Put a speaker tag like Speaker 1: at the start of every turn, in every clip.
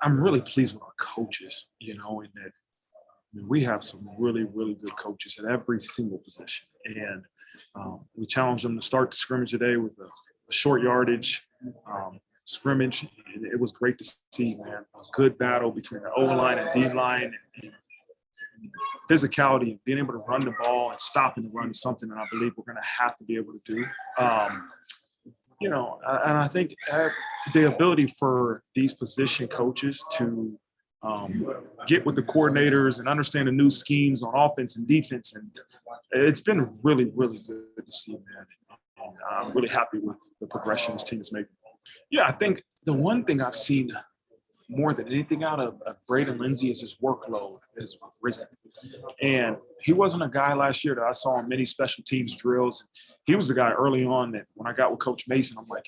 Speaker 1: I'm really pleased with our coaches, in that we have some really, really good coaches at every single position. And we challenged them to start the scrimmage today with a short yardage scrimmage. And it was great to see, man, a good battle between the O-line and D-line and physicality and being able to run the ball and stopping the run is something that I believe we're going to have to be able to do. And I think the ability for these position coaches to get with the coordinators and understand the new schemes on offense and defense, and it's been really, really good to see, man. And I'm really happy with the progression this team is making. Yeah, I think the one thing I've seen more than anything out of Braden Lindsey is his workload has risen. And he wasn't a guy last year that I saw in many special teams drills. He was the guy early on that when I got with Coach Mason, I'm like,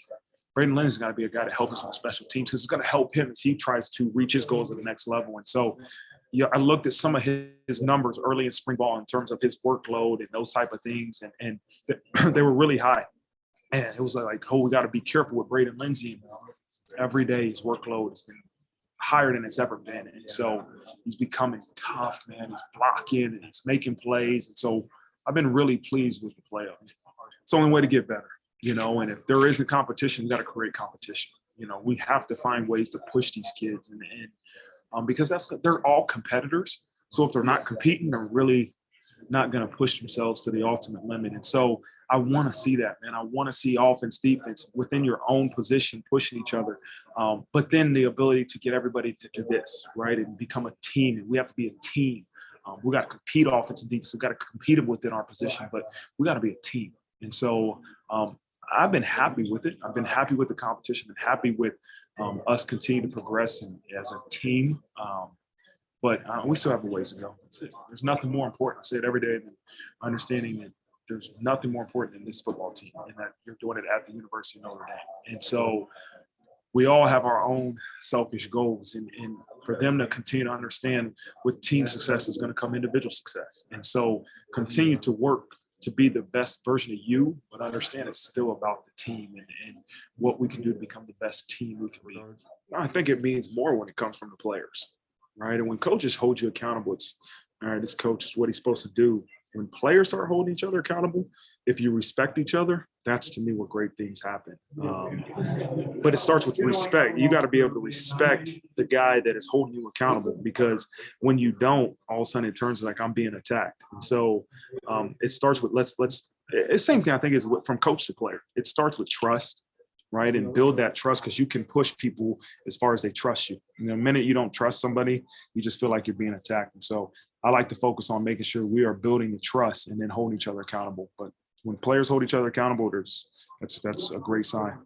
Speaker 1: Braden Lindsey's got to be a guy to help us on special teams because it's going to help him as he tries to reach his goals at the next level. And so, I looked at some of his numbers early in spring ball in terms of his workload and those type of things, and they were really high. And it was like, we got to be careful with Braden Lindsey. Every day his workload has been higher than it's ever been. And so he's becoming tough, man. He's blocking and he's making plays. And so I've been really pleased with the play of him. It's the only way to get better, and if there isn't competition, we got to create competition. We have to find ways to push these kids and because they're all competitors. So if they're not competing, they're really not going to push themselves to the ultimate limit. And so I want to see that, man. I want to see offense, defense within your own position pushing each other. But then the ability to get everybody to do this, right, and become a team. And we have to be a team. We got to compete offense and defense. We got to compete within our position, but we got to be a team. And so I've been happy with it. I've been happy with the competition and happy with us continuing to progress as a team. But we still have a ways to go. That's it. There's nothing more important. I say it every day than understanding that there's nothing more important than this football team and that you're doing it at the University of Notre Dame. And so we all have our own selfish goals. And for them to continue to understand with team success is going to come individual success. And so continue to work to be the best version of you, but understand it's still about the team and what we can do to become the best team we can be. I think it means more when it comes from the players. Right. And when coaches hold you accountable, it's all right, this coach is what he's supposed to do. When players start holding each other accountable, if you respect each other, that's to me where great things happen. But it starts with respect. You got to be able to respect the guy that is holding you accountable, because when you don't, all of a sudden it turns like I'm being attacked. And so it starts with it's the same thing I think is from coach to player. It starts with trust. Right, and build that trust, because you can push people as far as they trust you. The minute you don't trust somebody, you just feel like you're being attacked. And so I like to focus on making sure we are building the trust and then holding each other accountable. But when players hold each other accountable, that's a great sign.